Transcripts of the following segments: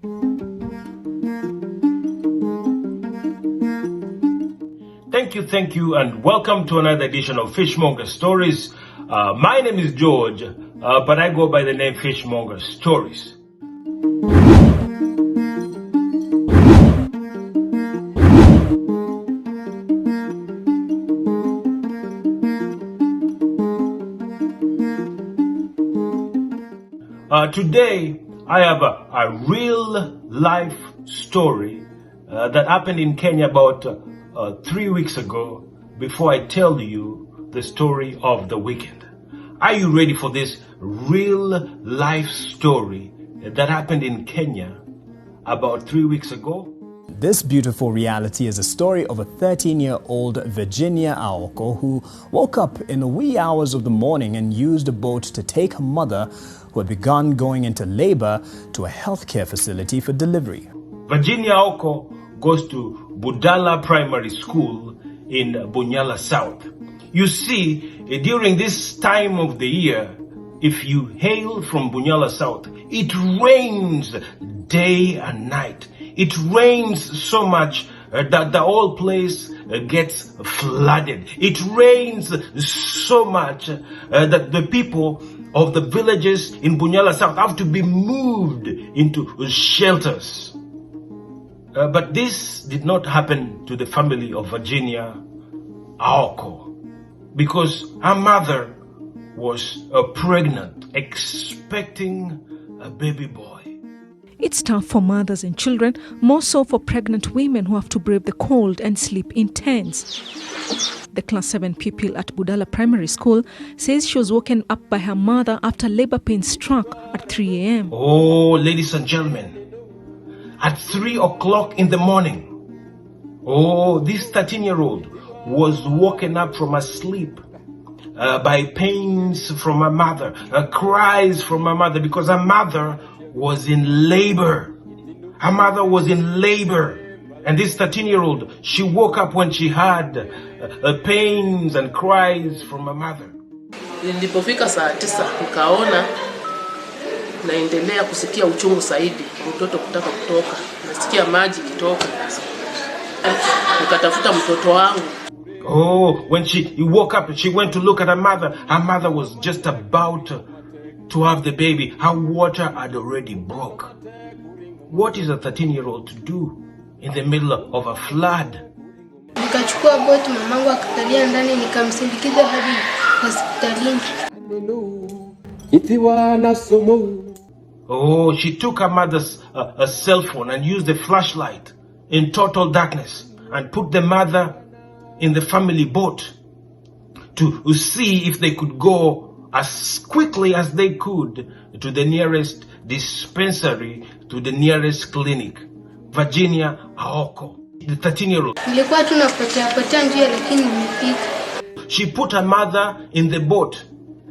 Thank you, and welcome to another edition of Fishmonger Stories. My name is George, but I go by the name Fishmonger Stories. Today, I have a real life story that happened in Kenya about 3 weeks ago before I tell you the story of the weekend. Are you ready for this real life story that happened in Kenya about 3 weeks ago? This beautiful reality is a story of a 13-year-old Virginia Aoko who woke up in the wee hours of the morning and used a boat to take her mother, who had begun going into labor, to a healthcare facility for delivery. Virginia Aoko goes to Budala Primary School in Bunyala South. You see, during this time of the year, if you hail from Bunyala South, it rains day and night. It rains so much that the whole place gets flooded. It rains so much that the people of the villages in Bunyala South have to be moved into shelters. But this did not happen to the family of Virginia Aoko, because her mother was pregnant, expecting a baby boy. It's tough for mothers and children, more so for pregnant women who have to brave the cold and sleep in tents. The class 7 pupil at Budala Primary School says she was woken up by her mother after labor pains struck at 3 a.m. Oh, ladies and gentlemen, at 3 o'clock in the morning, this 13-year-old was woken up from her sleep by pains from her mother, cries from her mother, because her mother was in labor. Her mother was in labor. And this 13-year-old, she woke up when she had pains and cries from her mother. Nilipofika saa 9 nikaona naendelea kusikia uchungu zaidi, mtoto kutaka kutoka, nasikia maji kitoka. Nikatafuta mtoto wangu. When she woke up, she went to look at her mother. Her mother was just about to have the baby. Her water had already broke. What is a 13-year-old to do in the middle of a flood? Nikachukua boti, mamangu akakalia ndani, nikamsindikiza hadi hospitalini. She took her mother's a cell phone and used the flashlight in total darkness and put the mother in the family boat to see if they could go as quickly as they could to the nearest dispensary, to the nearest clinic. Virginia Aoko, the 13-year-old. She put her mother in the boat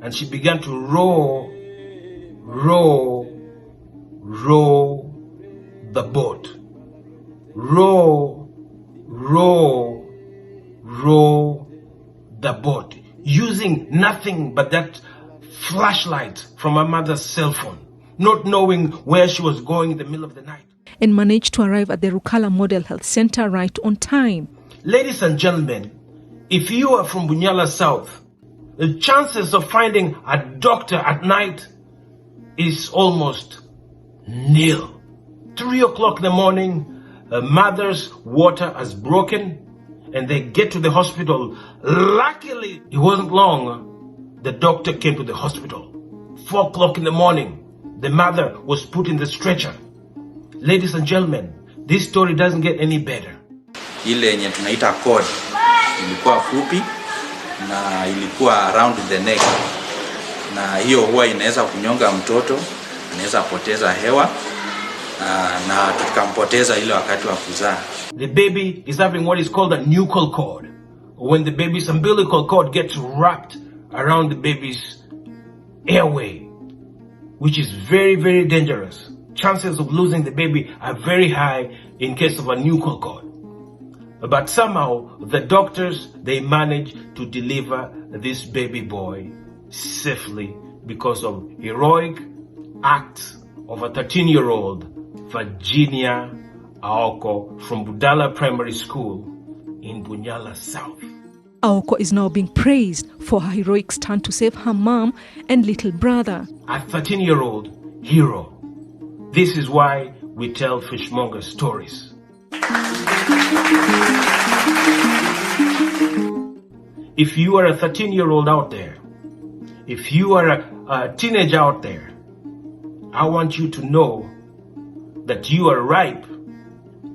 and she began to row the boat. Row the boat, using nothing but that flashlight from her mother's cell phone, not knowing where she was going in the middle of the night. And managed to arrive at the Rukala Model Health Center right on time. Ladies and gentlemen, if you are from Bunyala South, the chances of finding a doctor at night is almost nil. 3 o'clock in the morning, a mother's water has broken and they get to the hospital. Luckily, it wasn't long. The doctor came to the hospital. 4 o'clock in the morning, the mother was put in the stretcher. Ladies and gentlemen, this story doesn't get any better. Ile yenye tunaita cord ilikuwa fupi na ilikuwa around the neck, na hiyo huwa inaweza kunyonga mtoto, anaweza poteza hewa na tukampoteza ile wakati wa kuzaa. The baby is having what is called a nuchal cord. When the baby's umbilical cord gets wrapped around the baby's airway, which is very, very dangerous. Chances of losing the baby are very high in case of a nuchal cord. But somehow the doctors, they managed to deliver this baby boy safely because of heroic acts of a 13-year-old Virginia Aoko from Budala Primary School in Bunyala South. Aoko is now being praised for her heroic stand to save her mom and little brother. A 13-year-old hero. This is why we tell Fishmonger stories. If you are a 13-year-old out there, if you are a teenager out there, I want you to know that you are ripe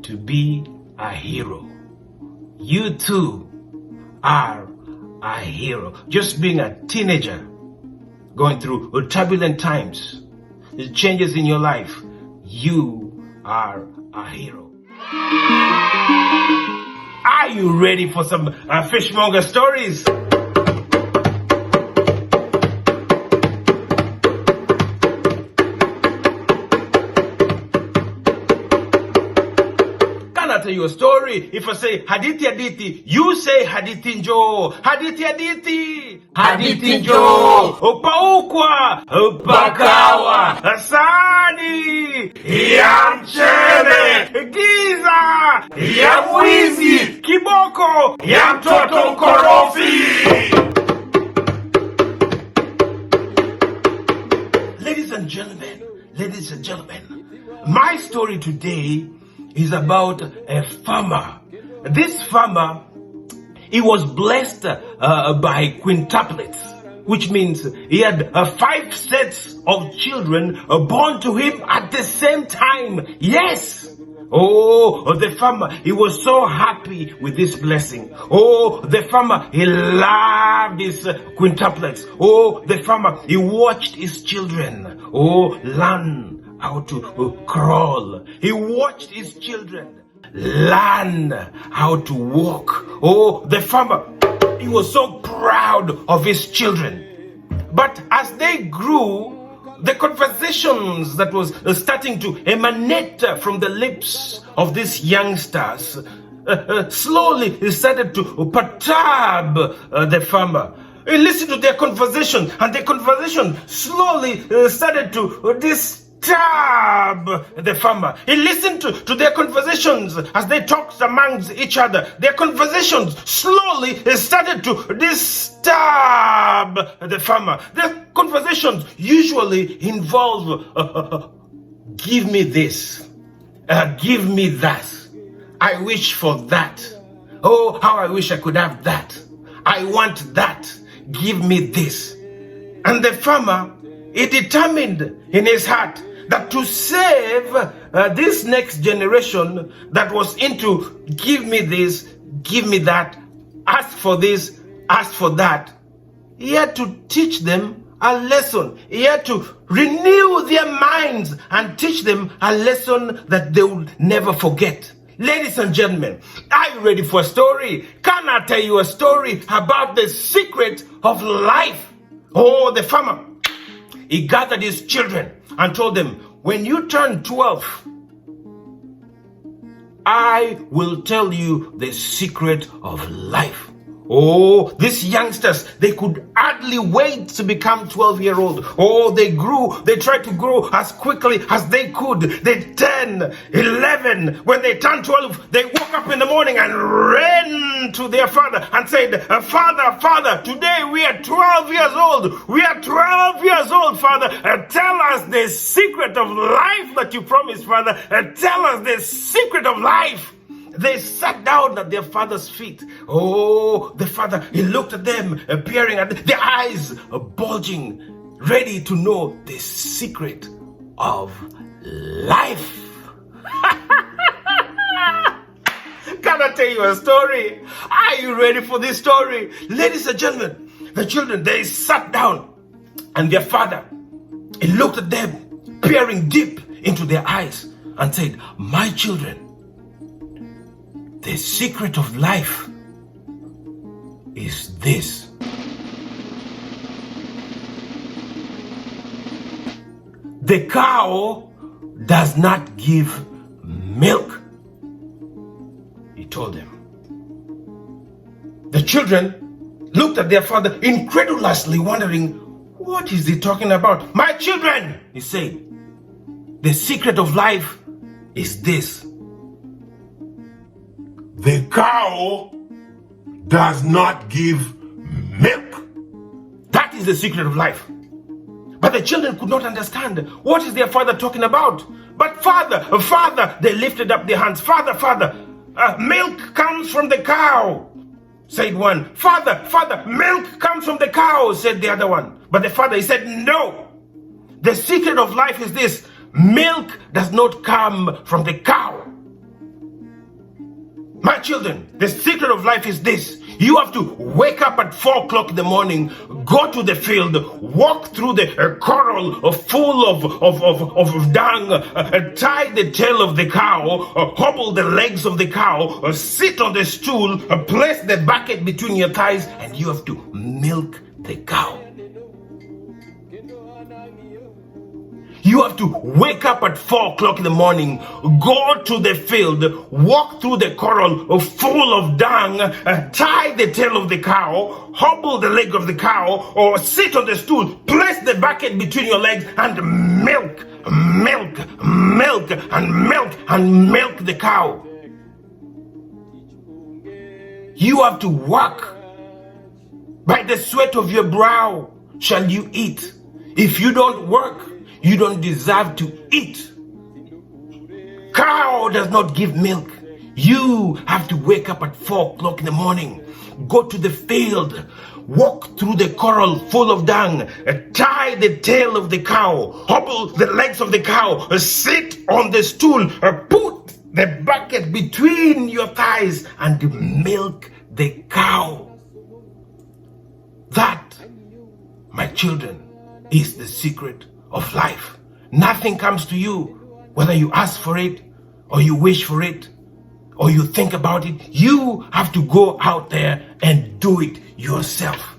to be a hero. You too are a hero. Just being a teenager, going through turbulent times, the changes in your life, you are a hero. Are you ready for some Fishmonger stories? Can I tell you a story? If I say hadithi hadithi, you say hadithi njo. Hadithi hadithi. Hadithi njo. Upaukwa. Upakawa. Asani. Ya mchele. Giza. Ya mwizi. Kiboko. Ya mtoto mkorofi. Ladies and gentlemen, my story today is about a farmer. This farmer, he was blessed by quintuplets, which means he had 5 sets of children born to him at the same time. Yes! Oh, the farmer, he was so happy with this blessing. Oh, the farmer, he loved his quintuplets. Oh, the farmer, he watched his children, learn how to crawl. He watched his children learn how to walk. Oh, the farmer, he was so proud of his children. But as they grew, the conversations that was starting to emanate from the lips of these youngsters slowly started to perturb the farmer. He listened to their conversation, and their conversation slowly started to disturb the farmer. He listened to their conversations as they talked amongst each other. Their conversations slowly started to disturb the farmer. Their conversations usually involve give me this, give me that, I wish for that, oh how I wish I could have that, I want that, give me this. And the farmer, he determined in his heart that to save this next generation that was into give me this, give me that, ask for this, ask for that, he had to teach them a lesson. He had to renew their minds and teach them a lesson that they would never forget. Ladies and gentlemen, are you ready for a story? Can I tell you a story about the secret of life? Oh, the farmer, he gathered his children and told them, when you turn 12, I will tell you the secret of life. Oh, these youngsters, they could hardly wait to become 12-year-old. Oh, they grew. They tried to grow as quickly as they could. They 10, 11. When they turned 12, they woke up in the morning and ran to their father and said, Father, today we are 12 years old. We are 12 years old, Father. Tell us the secret of life that you promised, Father. Tell us the secret of life. They sat down at their father's feet. Oh, the father, he looked at them, peering at their eyes, bulging, ready to know the secret of life. Can I tell you a story? Are you ready for this story? Ladies and gentlemen, the children, they sat down, and their father, he looked at them, peering deep into their eyes, and said, my children, the secret of life is this. The cow does not give milk, he told them. The children looked at their father incredulously, wondering, what is he talking about? My children, he said, the secret of life is this. The cow does not give milk. That is the secret of life. But the children could not understand what is their father talking about. But Father, they lifted up their hands. Father, milk comes from the cow, said one. Father, milk comes from the cow, said the other one. But the father, he said, no. The secret of life is this. Milk does not come from the cow. My children, the secret of life is this. You have to wake up at 4 o'clock in the morning, go to the field, walk through the corral full of dung, tie the tail of the cow, hobble the legs of the cow, sit on the stool, place the bucket between your thighs, and you have to milk the cow. You have to wake up at 4 o'clock in the morning, go to the field, walk through the corral full of dung, tie the tail of the cow, hobble the leg of the cow, or sit on the stool, place the bucket between your legs, and milk the cow. You have to work. By the sweat of your brow shall you eat. If you don't work, you don't deserve to eat. Cow does not give milk. You have to wake up at 4 o'clock in the morning, go to the field, walk through the corral full of dung, tie the tail of the cow, hobble the legs of the cow, sit on the stool, put the bucket between your thighs, and milk the cow. That, my children, is the secret of life. Nothing comes to you, whether you ask for it, or you wish for it, or you think about it. You have to go out there and do it yourself.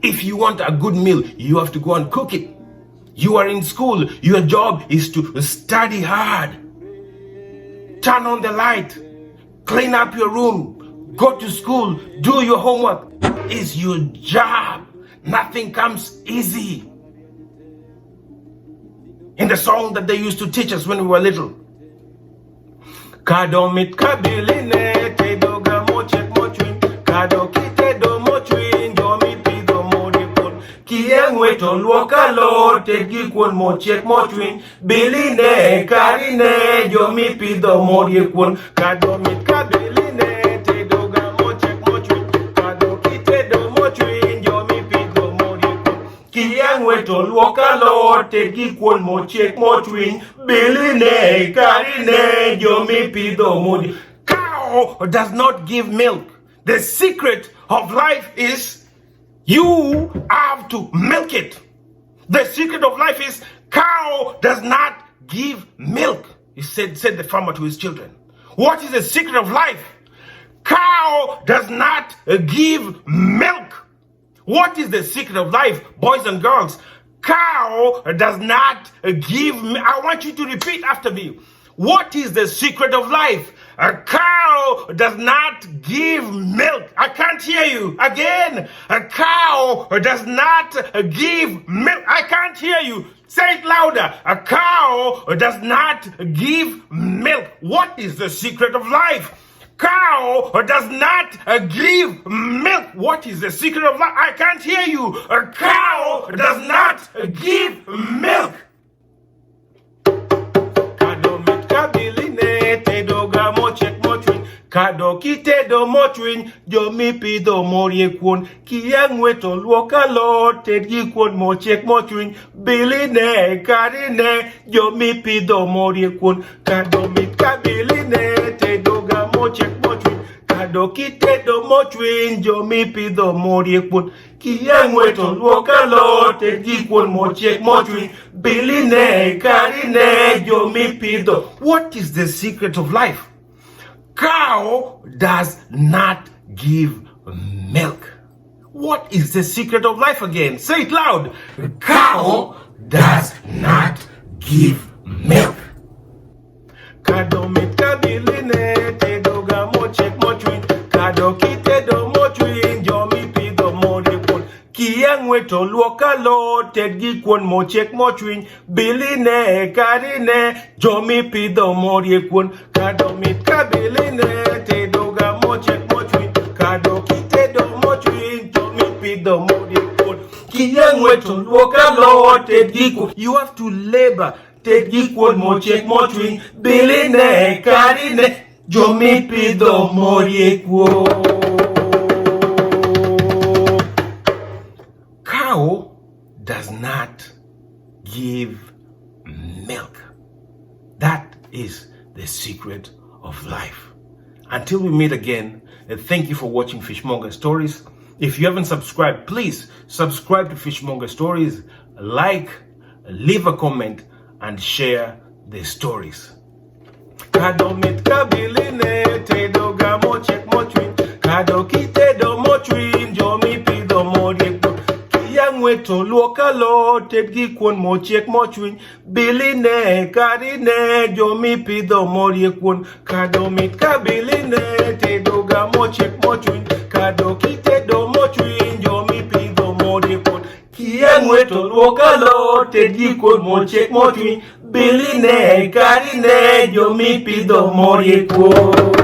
If you want a good meal, you have to go and cook it. You are in school. Your job is to study hard. Turn on the light. Clean up your room. Go to school. Do your homework. It's your job. Nothing comes easy. In the song that they used to teach us when we were little. Kadomit kabiline te doga mochek mochwin kado kite do mochwin jomi pido modipon kiengwe to luokalo te gikwon mochek mochwin biline karine jomi pido modipon kadomit kabiline te doga mochek mochwin kado kite do mochwin jomi pido modipon kiengwe to luokalo te gikwon mochek mochwin biline karine jomi pido modi. Cow does not give milk. The secret of life is you have to milk it. The secret of life is cow does not give milk. He said the farmer to his children. What is the secret of life? Cow does not give milk. What is the secret of life, boys and girls? Cow does not give milk. I want you to repeat after me. What is the secret of life? A cow does not give milk. I can't hear you. Again. A cow does not give milk. I can't hear you. Say it louder. A cow does not give milk. What is the secret of life? Cow does not give milk. What is the secret of life? I can't hear you. A cow does not give milk. Kado kite do mochwin jomi pido morie kwon kiengwe to luokalo te gikwon mochek mochwin biline karine jomi pido morie kwon kado mitka biline te doga mochek mochwin kado kite do mochwin jomi pido morie kwon kiengwe to luokalo te gikwon mochek mochwin biline karine jomi pido. What is the secret of life? Cow does not give milk. What is the secret of life again? Say it loud. Cow does not give milk. Kado mitka biline te doga mochek mochwin kado kite do mochwin jomi pido modipon kieng Kiyang weto luoka lo ted gi kuon mochek mochwiny biline karine jomi pidho morie kuon kado mit ka biline tedo ga mochek mochwiny kado kitedo mochwiny jomi pidho morie kuon Kiyang weto luoka lo ted gi kuon. You have to labor ted gi kuon mochek mochwiny biline karine jomi pidho morie kuon. Cow does not give milk. That is the secret of life. Until we meet again, thank you for watching Fishmonger Stories. If you haven't subscribed, please subscribe to Fishmonger Stories, like, leave a comment, and share the stories. Kado mit kabiline tedo ga mochek mochwin kado kitedo mochwin jomi pidho morie kuon Kiyang weto luoka lo ted gi kuon mochiek mochwiny biline karine jomi pidho morie kuon kado mit ka biline tedo ga mochiek mochwiny kado kitedo mochwiny jomi pidho morie kuon Kiyang weto luoka lo ted gi kuon mochiek mochwiny biline karine jomi pidho morie kuon